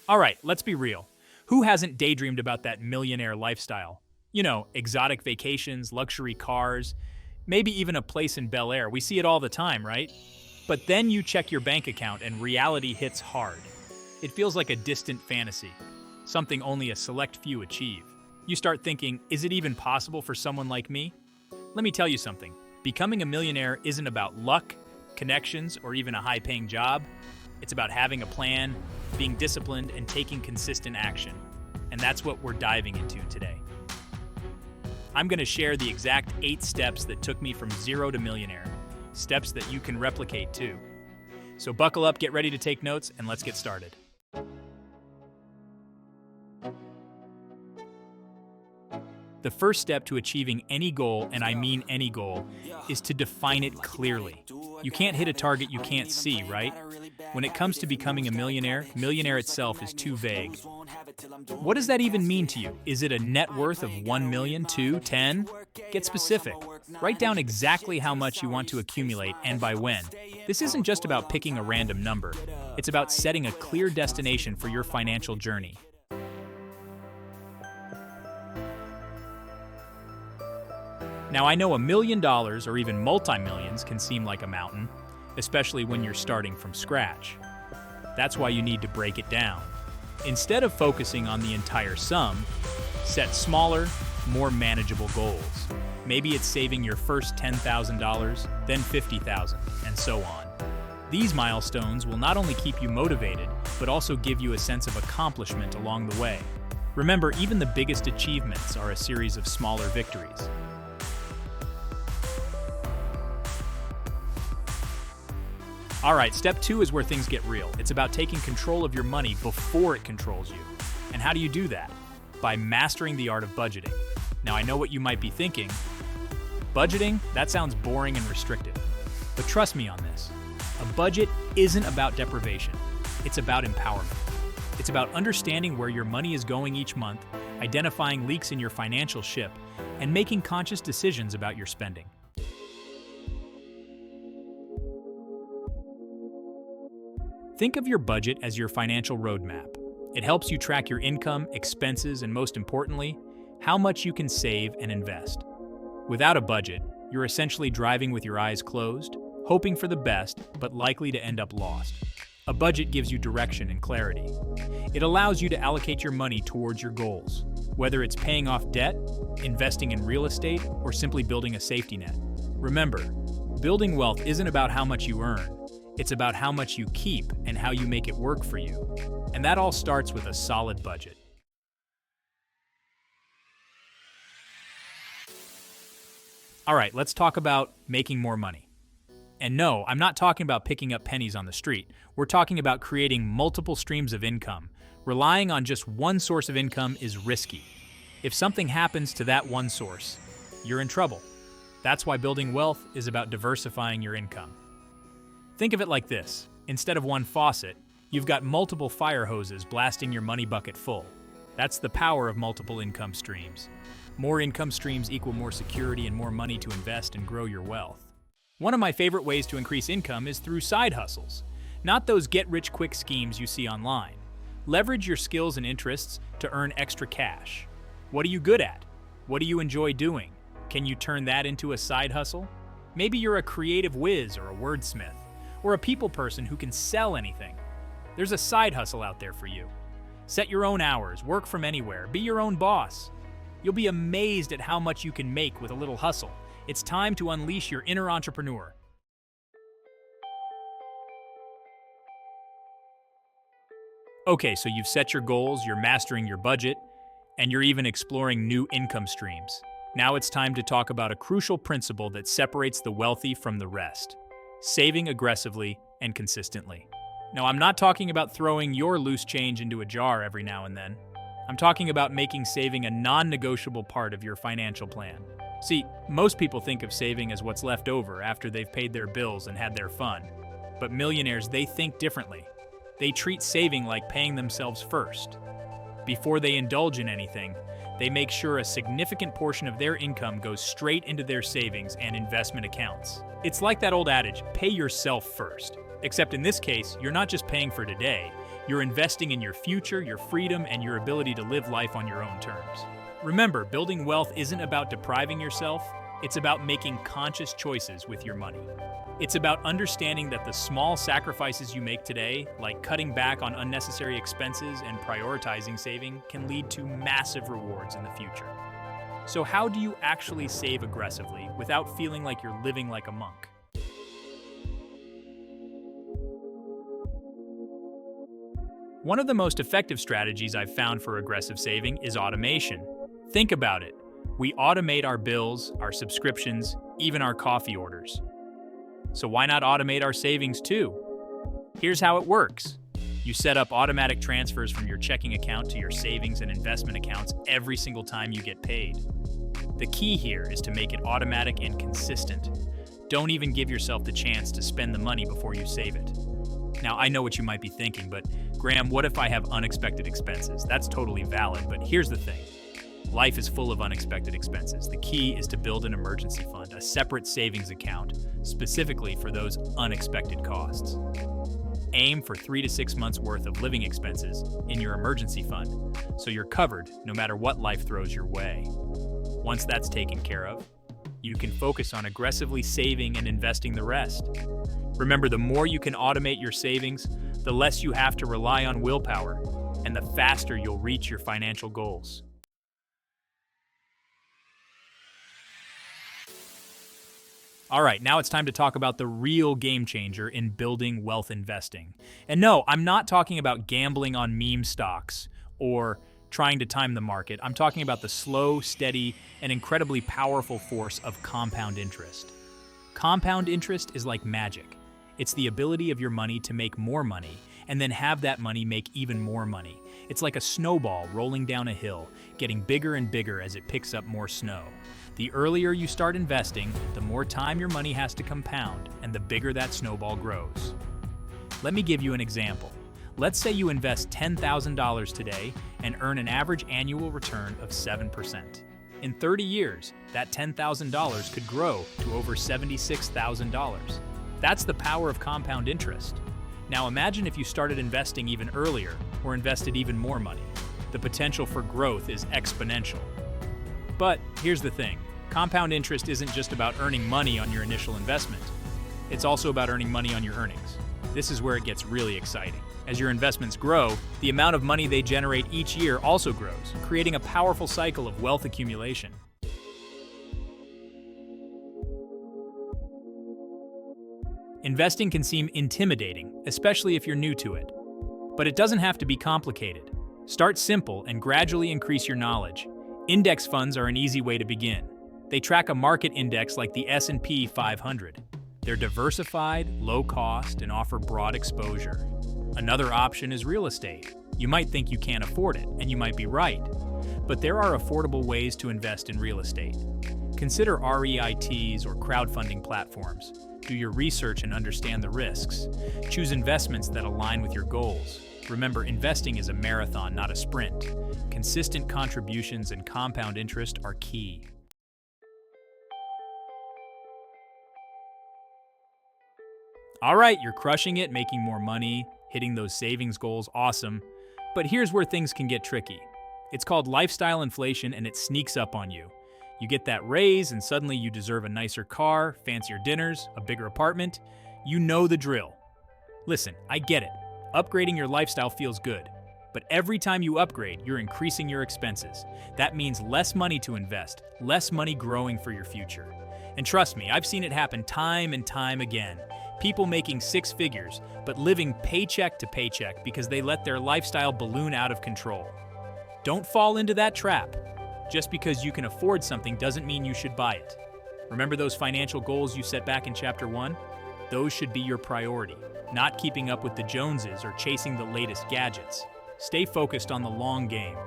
All right, let's be real. Who hasn't daydreamed about that millionaire lifestyle? You know, exotic vacations, luxury cars, maybe even a place in Bel Air. We see it all the time, right? But then you check your bank account and reality hits hard. It feels like a distant fantasy, something only a select few achieve. You start thinking, is it even possible for someone like me? Let me tell you something. Becoming a millionaire isn't about luck, connections, or even a high-paying job. It's about having a plan, being disciplined, and taking consistent action. And that's what we're diving into today. I'm going to share the exact 8 steps that took me from zero to millionaire, steps that you can replicate too. So buckle up, get ready to take notes, and let's get started. The first step to achieving any goal, and I mean any goal, is to define it clearly. You can't hit a target you can't see, right? When it comes to becoming a millionaire, millionaire itself is too vague. What does that even mean to you? Is it a net worth of 1 million, 2, 10? Get specific. Write down exactly how much you want to accumulate and by when. This isn't just about picking a random number. It's about setting a clear destination for your financial journey. Now, I know $1 million or even multi-millions can seem like a mountain, especially when you're starting from scratch. That's why you need to break it down. Instead of focusing on the entire sum, set smaller, more manageable goals. Maybe it's saving your first $10,000, then $50,000, and so on. These milestones will not only keep you motivated, but also give you a sense of accomplishment along the way. Remember, even the biggest achievements are a series of smaller victories. All right, step 2 is where things get real. It's about taking control of your money before it controls you. And how do you do that? By mastering the art of budgeting. Now, I know what you might be thinking. Budgeting? That sounds boring and restrictive. But trust me on this. A budget isn't about deprivation. It's about empowerment. It's about understanding where your money is going each month, identifying leaks in your financial ship, and making conscious decisions about your spending. Think of your budget as your financial roadmap. It helps you track your income, expenses, and most importantly, how much you can save and invest. Without a budget, you're essentially driving with your eyes closed, hoping for the best, but likely to end up lost. A budget gives you direction and clarity. It allows you to allocate your money towards your goals, whether it's paying off debt, investing in real estate, or simply building a safety net. Remember, building wealth isn't about how much you earn. It's about how much you keep and how you make it work for you. And that all starts with a solid budget. All right, let's talk about making more money. And no, I'm not talking about picking up pennies on the street. We're talking about creating multiple streams of income. Relying on just one source of income is risky. If something happens to that one source, you're in trouble. That's why building wealth is about diversifying your income. Think of it like this. Instead of one faucet, you've got multiple fire hoses blasting your money bucket full. That's the power of multiple income streams. More income streams equal more security and more money to invest and grow your wealth. One of my favorite ways to increase income is through side hustles, not those get-rich-quick schemes you see online. Leverage your skills and interests to earn extra cash. What are you good at? What do you enjoy doing? Can you turn that into a side hustle? Maybe you're a creative whiz or a wordsmith, or a people person who can sell anything. There's a side hustle out there for you. Set your own hours, work from anywhere, be your own boss. You'll be amazed at how much you can make with a little hustle. It's time to unleash your inner entrepreneur. Okay, so you've set your goals, you're mastering your budget, and you're even exploring new income streams. Now it's time to talk about a crucial principle that separates the wealthy from the rest: saving aggressively and consistently. Now, I'm not talking about throwing your loose change into a jar every now and then. I'm talking about making saving a non-negotiable part of your financial plan. See, most people think of saving as what's left over after they've paid their bills and had their fun. But millionaires, they think differently. They treat saving like paying themselves first. Before they indulge in anything, they make sure a significant portion of their income goes straight into their savings and investment accounts. It's like that old adage, pay yourself first. Except in this case, you're not just paying for today, You're investing in your future, your freedom, and your ability to live life on your own terms. Remember, building wealth isn't about depriving yourself, it's about making conscious choices with your money. It's about understanding that the small sacrifices you make today, like cutting back on unnecessary expenses and prioritizing saving, can lead to massive rewards in the future. So how do you actually save aggressively without feeling like you're living like a monk? One of the most effective strategies I've found for aggressive saving is automation. Think about it. We automate our bills, our subscriptions, even our coffee orders. So why not automate our savings too? Here's how it works. You set up automatic transfers from your checking account to your savings and investment accounts every single time you get paid. The key here is to make it automatic and consistent. Don't even give yourself the chance to spend the money before you save it. Now, I know what you might be thinking, but Graham, what if I have unexpected expenses? That's totally valid, but here's the thing. Life is full of unexpected expenses. The key is to build an emergency fund, a separate savings account, specifically for those unexpected costs. Aim for 3 to 6 months worth of living expenses in your emergency fund, so you're covered no matter what life throws your way. Once that's taken care of, you can focus on aggressively saving and investing the rest. Remember, the more you can automate your savings, the less you have to rely on willpower, and the faster you'll reach your financial goals. All right, now it's time to talk about the real game changer in building wealth investing. And no, I'm not talking about gambling on meme stocks or trying to time the market. I'm talking about the slow, steady, and incredibly powerful force of compound interest. Compound interest is like magic. It's the ability of your money to make more money and then have that money make even more money. It's like a snowball rolling down a hill, getting bigger and bigger as it picks up more snow. The earlier you start investing, the more time your money has to compound, and the bigger that snowball grows. Let me give you an example. Let's say you invest $10,000 today and earn an average annual return of 7%. In 30 years, that $10,000 could grow to over $76,000. That's the power of compound interest. Now imagine if you started investing even earlier or invested even more money. The potential for growth is exponential. But here's the thing, compound interest isn't just about earning money on your initial investment. It's also about earning money on your earnings. This is where it gets really exciting. As your investments grow, the amount of money they generate each year also grows, creating a powerful cycle of wealth accumulation. Investing can seem intimidating, especially if you're new to it. But it doesn't have to be complicated. Start simple and gradually increase your knowledge. Index funds are an easy way to begin. They track a market index like the S&P 500. They're diversified, low cost, and offer broad exposure. Another option is real estate. You might think you can't afford it, and you might be right. But there are affordable ways to invest in real estate. Consider REITs or crowdfunding platforms. Do your research and understand the risks. Choose investments that align with your goals. Remember, investing is a marathon, not a sprint. Consistent contributions and compound interest are key. All right, you're crushing it, making more money, hitting those savings goals, awesome. But here's where things can get tricky. It's called lifestyle inflation, and it sneaks up on you. You get that raise, and suddenly you deserve a nicer car, fancier dinners, a bigger apartment. You know the drill. Listen, I get it. Upgrading your lifestyle feels good. But every time you upgrade, you're increasing your expenses. That means less money to invest, less money growing for your future. And trust me, I've seen it happen time and time again. People making 6 figures, but living paycheck to paycheck because they let their lifestyle balloon out of control. Don't fall into that trap. Just because you can afford something doesn't mean you should buy it. Remember those financial goals you set back in Chapter 1? Those should be your priority, not keeping up with the Joneses or chasing the latest gadgets. Stay focused on the long game.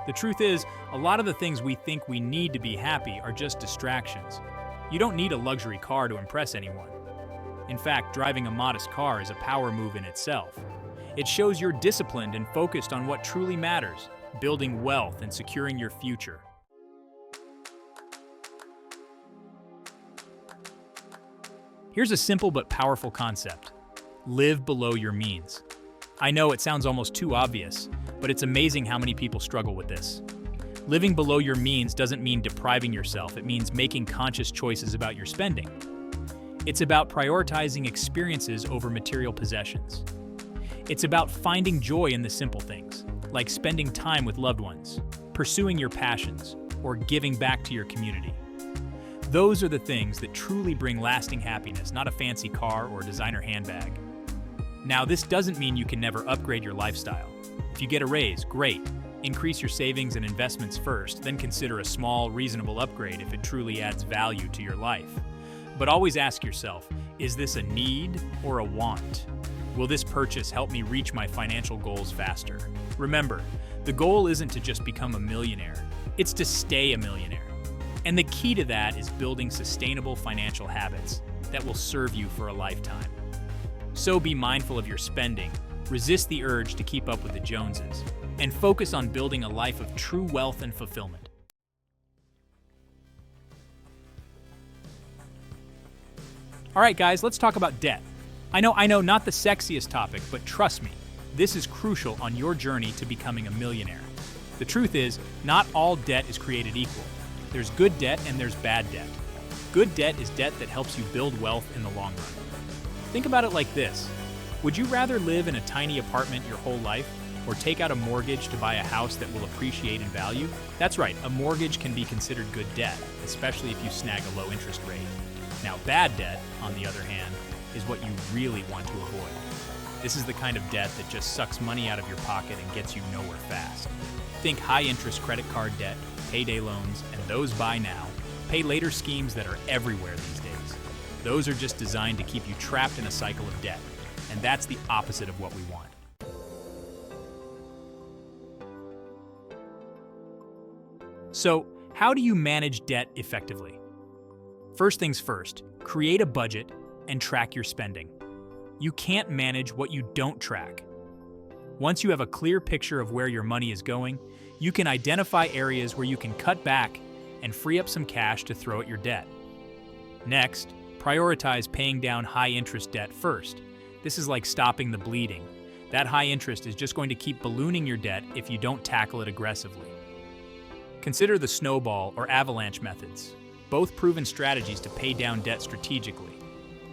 The truth is, a lot of the things we think we need to be happy are just distractions. You don't need a luxury car to impress anyone. In fact, driving a modest car is a power move in itself. It shows you're disciplined and focused on what truly matters, building wealth and securing your future. Here's a simple but powerful concept. Live below your means. I know it sounds almost too obvious, but it's amazing how many people struggle with this. Living below your means doesn't mean depriving yourself, it means making conscious choices about your spending. It's about prioritizing experiences over material possessions. It's about finding joy in the simple things, like spending time with loved ones, pursuing your passions, or giving back to your community. Those are the things that truly bring lasting happiness, not a fancy car or a designer handbag. Now, this doesn't mean you can never upgrade your lifestyle. If you get a raise, great. Increase your savings and investments first, then consider a small, reasonable upgrade if it truly adds value to your life. But always ask yourself, is this a need or a want? Will this purchase help me reach my financial goals faster? Remember, the goal isn't to just become a millionaire, it's to stay a millionaire. And the key to that is building sustainable financial habits that will serve you for a lifetime. So be mindful of your spending, resist the urge to keep up with the Joneses, and focus on building a life of true wealth and fulfillment. All right, guys, let's talk about debt. I know, not the sexiest topic, but trust me, this is crucial on your journey to becoming a millionaire. The truth is, not all debt is created equal. There's good debt and there's bad debt. Good debt is debt that helps you build wealth in the long run. Think about it like this. Would you rather live in a tiny apartment your whole life, or take out a mortgage to buy a house that will appreciate in value? That's right, a mortgage can be considered good debt, especially if you snag a low interest rate. Now, bad debt, on the other hand, is what you really want to avoid. This is the kind of debt that just sucks money out of your pocket and gets you nowhere fast. Think high-interest credit card debt, payday loans, and those buy now, pay later schemes that are everywhere these days. Those are just designed to keep you trapped in a cycle of debt, and that's the opposite of what we want. So, how do you manage debt effectively? First things first, create a budget and track your spending. You can't manage what you don't track. Once you have a clear picture of where your money is going, you can identify areas where you can cut back and free up some cash to throw at your debt. Next, prioritize paying down high-interest debt first. This is like stopping the bleeding. That high interest is just going to keep ballooning your debt if you don't tackle it aggressively. Consider the snowball or avalanche methods, both proven strategies to pay down debt strategically.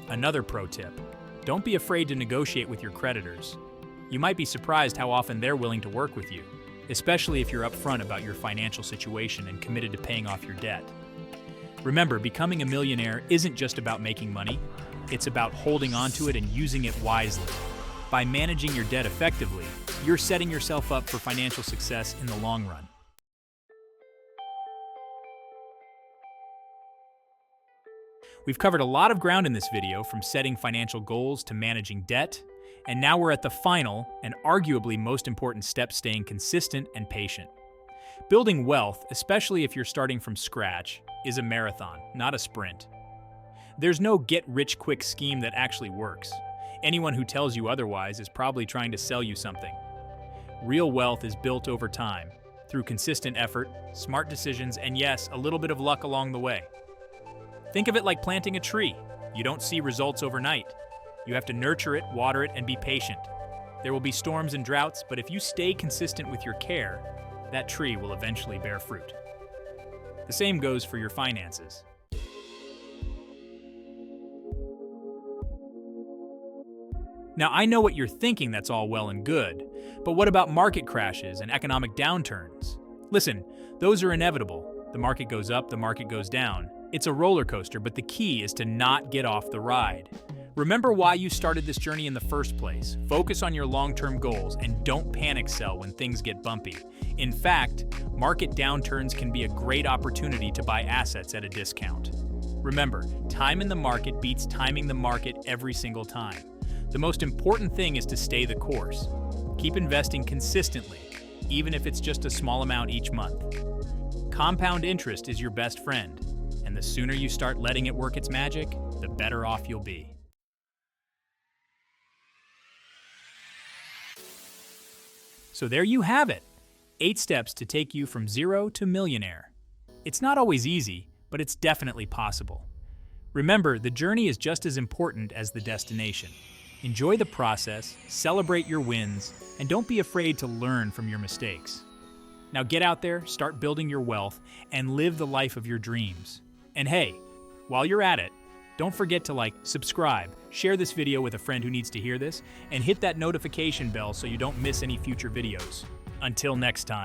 Another pro tip, don't be afraid to negotiate with your creditors. You might be surprised how often they're willing to work with you, especially if you're upfront about your financial situation and committed to paying off your debt. Remember, becoming a millionaire isn't just about making money, it's about holding on to it and using it wisely. By managing your debt effectively, you're setting yourself up for financial success in the long run. We've covered a lot of ground in this video, from setting financial goals to managing debt, and now we're at the final and arguably most important step: staying consistent and patient. Building wealth, especially if you're starting from scratch, is a marathon, not a sprint. There's no get-rich-quick scheme that actually works. Anyone who tells you otherwise is probably trying to sell you something. Real wealth is built over time, through consistent effort, smart decisions, and yes, a little bit of luck along the way. Think of it like planting a tree. You don't see results overnight. You have to nurture it, water it, and be patient. There will be storms and droughts, but if you stay consistent with your care, that tree will eventually bear fruit. The same goes for your finances. Now, I know what you're thinking, that's all well and good, but what about market crashes and economic downturns? Listen, those are inevitable. The market goes up, the market goes down. It's a roller coaster, but the key is to not get off the ride. Remember why you started this journey in the first place. Focus on your long-term goals and don't panic sell when things get bumpy. In fact, market downturns can be a great opportunity to buy assets at a discount. Remember, time in the market beats timing the market every single time. The most important thing is to stay the course. Keep investing consistently, even if it's just a small amount each month. Compound interest is your best friend, and the sooner you start letting it work its magic, the better off you'll be. So there you have it, 8 steps to take you from zero to millionaire. It's not always easy, but it's definitely possible. Remember, the journey is just as important as the destination. Enjoy the process, celebrate your wins, and don't be afraid to learn from your mistakes. Now get out there, start building your wealth, and live the life of your dreams. And hey, while you're at it, don't forget to subscribe, share this video with a friend who needs to hear this, and hit that notification bell so you don't miss any future videos. Until next time.